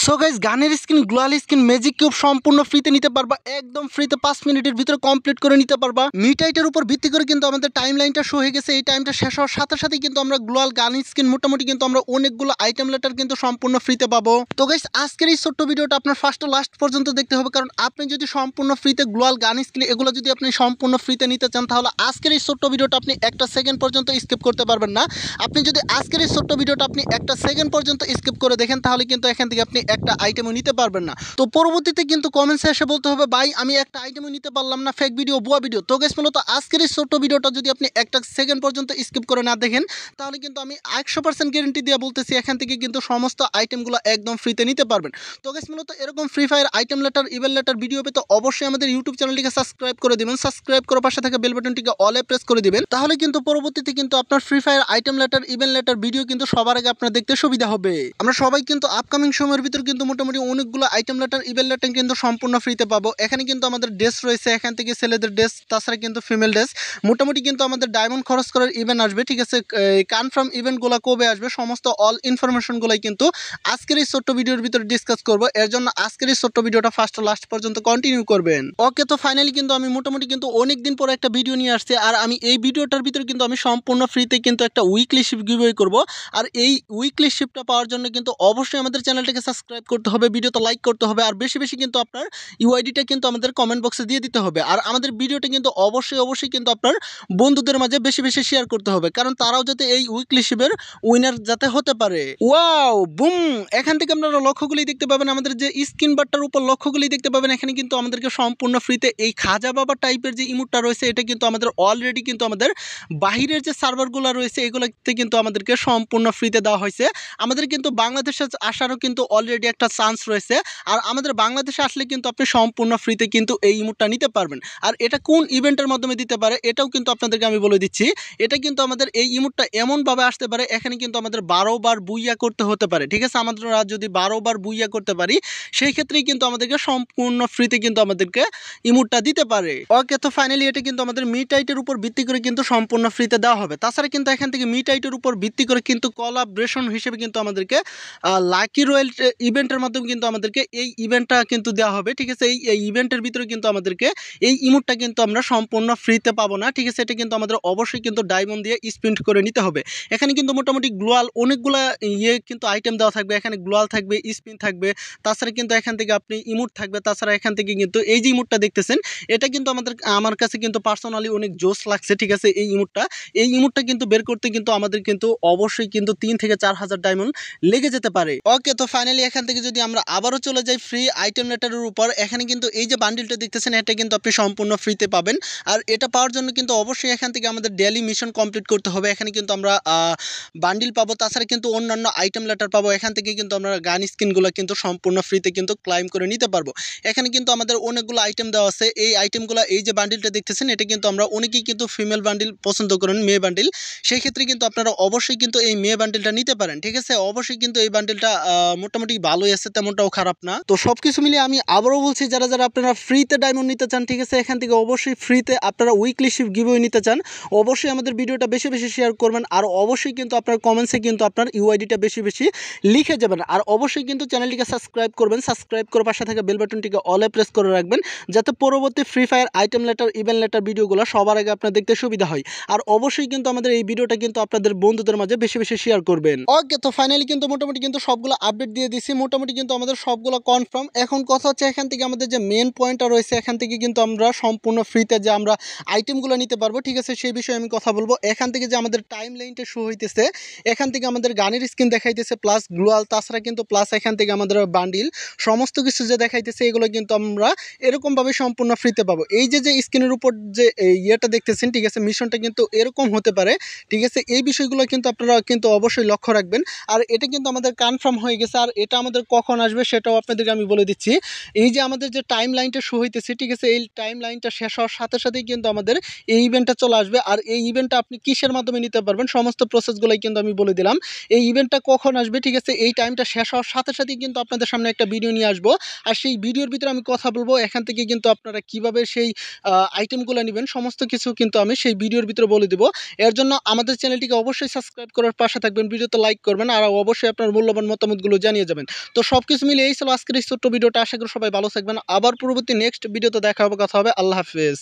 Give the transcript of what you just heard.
So guys গানের skin গ্লোয়াল skin magic cube সম্পূর্ণ ফ্রিতে নিতে পারবা, একদম ফ্রিতে 5 মিনিটের ভিতরে কমপ্লিট করে নিতে পারবা। মিটাইটের উপর ভিত্তি করে কিন্তু আমাদের টাইম লাইনটা শো হয়ে গেছে। এই টাইমটা শেষ হওয়ার সাথে সাথে কিন্তু আমরা গ্লোয়াল গান স্কিন মোটামুটি কিন্তু আমরা অনেকগুলো আইটেম লেটার কিন্তু সম্পূর্ণ ফ্রিতে পাবো। তো গাইস আজকের এই ছোট্ট ভিডিওটা আপনার ফার্স্ট টু লাস্ট পর্যন্ত দেখতে হবে, কারণ আপনি যদি সম্পূর্ণ ফ্রিতে গ্লোয়াল গান স্কিন এগুলো যদি আপনি সম্পূর্ণ ফ্রিতে নিতে চান তাহলে আজকের এই ছোট্ট ভিডিওটা আপনি একটা সেকেন্ড পর্যন্ত স্কিপ করতে পারবেন না। আপনি যদি আজকের এই ছোট্ট ভিডিওটা আপনি একটা সেকেন্ড পর্যন্ত স্কিপ করে দেখেন তাহলে কিন্তু এখান থেকে আপনি একটা আইটেমও নিতে পারবেন না। তো পরবর্তীতে কিন্তু কমেন্টসে এসে বলতে হবে ভাই আমি একটা আইটেমও নিতে পারলাম না, ফেক ভিডিও, ভুয়া ভিডিও। তো গাইস মূলত আজকের এই ছোট্ট ভিডিওটা যদি আপনি একটা সেকেন্ড পর্যন্ত স্কিপ করে না দেখেন তাহলে কিন্তু আমি 100% গ্যারেন্টি দিয়ে বলতেছি এখান থেকে কিন্তু সমস্ত আইটেমগুলো একদম ফ্রিতে নিতে পারবেন। তো গাইস মূলত এরকম free fire item letter event letter video পেতে অবশ্যই আমাদের ইউটিউব চ্যানেলটিকে সাবস্ক্রাইব করে দিবেন। সাবস্ক্রাইব করার পাশে থাকা বেল বাটনটিকে অলে প্রেস করে দিবেন, তাহলে কিন্তু পরবর্তীতে কিন্তু আপনার free fire item letter event letter video কিন্তু সবার আগে আপনার দেখতে সুবিধা হবে। আমরা সবাই কিন্তু আপকামিং সময়ের ভিতর কিন্তু মোটামুটি অনেকগুলো আইটেম লেটার ইভেন্ট লেটার কিন্তু সম্পূর্ণ ফ্রিতে পাবো। এখানে কিন্তু আমাদের ড্রেস রয়েছে, এখান থেকে ছেলেদের ড্রেস, তাছাড়া কিন্তু ফিমেল ড্রেস, মোটামুটি কিন্তু আমাদের ডায়মন্ড খরচ করার ইভেন্ট আসবে। ঠিক আছে, কনফার্ম ইভেন্টগুলো কবে আসবে সমস্ত অল ইনফরমেশনগুলোই কিন্তু আজকের এই ছোট্ট ভিডিওর ভিতরে ডিসকাস করব। এর জন্য আজকের এই ছোট্ট ভিডিওটা ফার্স্ট লাস্ট পর্যন্ত কন্টিনিউ করবেন। ওকে, তো ফাইনালি কিন্তু আমি মোটামুটি কিন্তু অনেক দিন পরে একটা ভিডিও নিয়ে আসছি, আর আমি এই ভিডিওটার ভিতরে কিন্তু আমি সম্পূর্ণ ফ্রিতে কিন্তু একটা উইকলি শিফট গিভওয়ে করব। আর এই উইকলি শিফটটা পাওয়ার জন্য কিন্তু অবশ্যই আমাদের চ্যানেলটাকে সাবস্ক্রাইব করতে হবে, ভিডিওতে লাইক করতে হবে, আর বেশি বেশি কিন্তু আপনার ইউআইডিটা কিন্তু আমাদের কমেন্ট বক্সে দিয়ে দিতে হবে। আর আমাদের ভিডিওটা কিন্তু অবশ্যই কিন্তু আপনার বন্ধুদের মাঝে বেশি বেশি শেয়ার করতে হবে, কারণ তারাও যাতে এই উইকলি শিফের উইনার যাতে হতে পারে। ওয়াও বুম, এখান থেকে আপনারা লক্ষ্যগুলি দেখতে পাবেন, আমাদের যে স্ক্রিন বারটার উপর লক্ষ্যগুলি দেখতে পাবেন। এখানে কিন্তু আমাদেরকে সম্পূর্ণ ফ্রিতে এই খাজা বাবা টাইপের যে ইমোটটা রয়েছে এটা কিন্তু আমাদের অলরেডি কিন্তু আমাদের বাহিরের যে সার্ভারগুলো রয়েছে এগুলোতে কিন্তু আমাদেরকে সম্পূর্ণ ফ্রিতে দেওয়া হয়েছে। আমাদের কিন্তু বাংলাদেশে আসারও কিন্তু অলরেডি একটা চান্স রয়েছে, আর আমাদের বাংলাদেশে আসলে কিন্তু আপনি সম্পূর্ণ ফ্রিতে কিন্তু এই ইমোটটা নিতে পারবেন। আর এটা কোন ইভেন্টের মাধ্যমে দিতে পারে এটাও কিন্তু আপনাদেরকে আমি বলে দিচ্ছি। এটা কিন্তু আমাদের এই ইমোটটা এমনভাবে আসতে পারে, এখানে কিন্তু আমাদের 12 বার বুইয়া করতে হতে পারে। ঠিক আছে, আমরা যদি 12 বার বুইয়া করতে পারি সেই ক্ষেত্রেই কিন্তু আমাদেরকে সম্পূর্ণ ফ্রিতে কিন্তু আমাদেরকে ইমোটটা দিতে পারে। ওকে, তো ফাইনালি এটা কিন্তু আমাদের মিটাইটের উপর ভিত্তি করে কিন্তু সম্পূর্ণ ফ্রিতে দেওয়া হবে। তাছাড়া কিন্তু এখান থেকে মিটাইটের উপর ভিত্তি করে কিন্তু কোলাবরেশন হিসেবে কিন্তু আমাদেরকে লাকি রয়্যাল ইভেন্টের মাধ্যমে কিন্তু আমাদেরকে এই ইভেন্টটা কিন্তু দেওয়া হবে। ঠিক আছে, এই ইভেন্টের ভিতরে কিন্তু আমাদেরকে এই ইমোটটা কিন্তু আমরা সম্পূর্ণ ফ্রিতে পাবো না। ঠিক আছে, এটা কিন্তু আমাদের অবশ্যই কিন্তু ডায়মন্ড দিয়ে স্পিন্ট করে নিতে হবে। এখানে কিন্তু মোটামুটি গ্লোয়াল অনেকগুলো কিন্তু আইটেম দেওয়া থাকবে, এখানে গ্লোয়াল থাকবে, স্পিন থাকবে, তাছাড়া কিন্তু এখান থেকে আপনি ইমোট থাকবে, তাছাড়া এখান থেকে কিন্তু এই যে ইমোটটা দেখতেছেন এটা কিন্তু আমার কাছে কিন্তু পার্সোনালি অনেক জোস লাগছে। ঠিক আছে, এই ইমোটটা কিন্তু বের করতে কিন্তু আমাদের কিন্তু অবশ্যই কিন্তু 3 থেকে 4 হাজার ডায়মন্ড লেগে যেতে পারে। ওকে, তো ফাইনালি এখান থেকে যদি আমরা আবারও চলে যাই ফ্রি আইটেম লেটারের উপর, এখানে কিন্তু এই যে বান্ডিলটা দেখতেছেন এটা কিন্তু আপনি সম্পূর্ণ ফ্রিতে পাবেন। আর এটা পাওয়ার জন্য কিন্তু অবশ্যই এখান থেকে আমাদের ডেইলি মিশন কমপ্লিট করতে হবে। এখানে কিন্তু আমরা বান্ডিল পাবো, তাছাড়া কিন্তু অন্যান্য আইটেম লেটার পাবো। এখান থেকে কিন্তু আমরা গান স্কিনগুলো কিন্তু সম্পূর্ণ ফ্রিতে কিন্তু ক্লাইম করে নিতে পারবো। এখানে কিন্তু আমাদের অনেকগুলো আইটেম দেওয়া আছে। এই আইটেমগুলো এই যে বান্ডিলটা দেখতেছেন এটা কিন্তু আমরা অনেকেই কিন্তু ফিমেল বান্ডিল পছন্দ করেন, মেয়ে বান্ডিল, সেই ক্ষেত্রে কিন্তু আপনারা অবশ্যই কিন্তু এই মেয়ে বান্ডিলটা নিতে পারেন। ঠিক আছে, অবশ্যই কিন্তু এই বান্ডিলটা মোটামুটি ভালোই আছে, তেমনটাও খারাপ না। তো সবকিছু মিলিয়ে আমি আবারও বলছি যারা যারা আপনারা ফ্রিতে ডায়মন্ড নিতে চান, ঠিক আছে, এখান থেকে অবশ্যই ফ্রিতে আপনারা উইকলি শিফট গিভওয়ে নিতে চান, অবশ্যই আমাদের ভিডিওটা বেশি বেশি শেয়ার করবেন, আর অবশ্যই কিন্তু আপনার কমেন্টসে কিন্তু আপনার ইউআইডিটা বেশি বেশি লিখে যাবেন, আর অবশ্যই কিন্তু চ্যানেলটিকে সাবস্ক্রাইব করবেন। সাবস্ক্রাইব করার পাশে থাকা বেল বাটনটিকে অলে প্রেস করে রাখবেন যাতে পরবর্তী free fire item letter event letter ভিডিওগুলো সবার আগে আপনার দেখতে সুবিধা হয়। আর অবশ্যই কিন্তু আমাদের এই ভিডিওটা কিন্তু আপনাদের বন্ধুদের মাঝে বেশি বেশি শেয়ার করবেন। ওকে, তো ফাইনালি কিন্তু মোটামুটি কিন্তু সবগুলো আপডেট দিয়ে দিছি, মোটামুটি কিন্তু আমাদের সবগুলো কনফার্ম। এখন কথা হচ্ছে এখান থেকে আমাদের যে মেন পয়েন্টটা রয়েছে এখান থেকে কিন্তু আমরা সম্পূর্ণ ফ্রিতে যে আমরা আইটেমগুলো নিতে পারবো। ঠিক আছে, সেই বিষয়ে আমি কথা বলবো। এখান থেকে যে আমাদের টাইম লাইনটা শো হইতেছে, এখান থেকে আমাদের গানের স্কিন দেখাইতেছে প্লাস গ্লোয়াল, তাছাড়া কিন্তু প্লাস এখান থেকে আমাদের বান্ডিল সমস্ত কিছু যে দেখাইতেছে এগুলো কিন্তু আমরা এরকমভাবে সম্পূর্ণ ফ্রিতে পাবো। এই যে স্ক্রিনের উপর যে ইয়েটা দেখতেছেন, ঠিক আছে, মিশনটা কিন্তু এরকম হতে পারে। ঠিক আছে, এই বিষয়গুলো কিন্তু আপনারা কিন্তু অবশ্যই লক্ষ্য রাখবেন। আর এটা কিন্তু আমাদের কনফার্ম হয়ে গেছে, আর এটা আমাদের কখন আসবে সেটাও আপনাদেরকে আমি বলে দিচ্ছি। এই যে আমাদের যে টাইম লাইনটা শো হইতেছে, ঠিক আছে, এই টাইম লাইনটা শেষ হওয়ার সাথে সাথেই কিন্তু আমাদের এই ইভেন্টটা চলে আসবে। আর এই ইভেন্টটা আপনি কিসের মাধ্যমে নিতে পারবেন সমস্ত প্রসেসগুলোই কিন্তু আমি বলে দিলাম। এই ইভেন্টটা কখন আসবে, ঠিক আছে, এই টাইমটা শেষ হওয়ার সাথে সাথেই কিন্তু আপনাদের সামনে একটা ভিডিও নিয়ে আসবো, আর সেই ভিডিওর ভিতরে আমি কথা বলবো এখান থেকে কিন্তু আপনারা কিভাবে সেই আইটেমগুলো নেবেন সমস্ত কিছু কিন্তু আমি সেই ভিডিওর ভিতরে বলে দেবো। এর জন্য আমাদের চ্যানেলটিকে অবশ্যই সাবস্ক্রাইব করার পাশে থাকবেন, ভিডিওতে লাইক করবেন, আর অবশ্যই আপনার মূল্যবান মতামতগুলো জানিয়ে যাবেন। তো সব কিছু মিলে এই ছিল আজকের এই ছোট্ট ভিডিওটা। আশা করি সবাই ভালো থাকবেন। আবার পরবর্তী নেক্সট ভিডিওতে দেখা হবে, কথা হবে। আল্লাহ হাফেজ।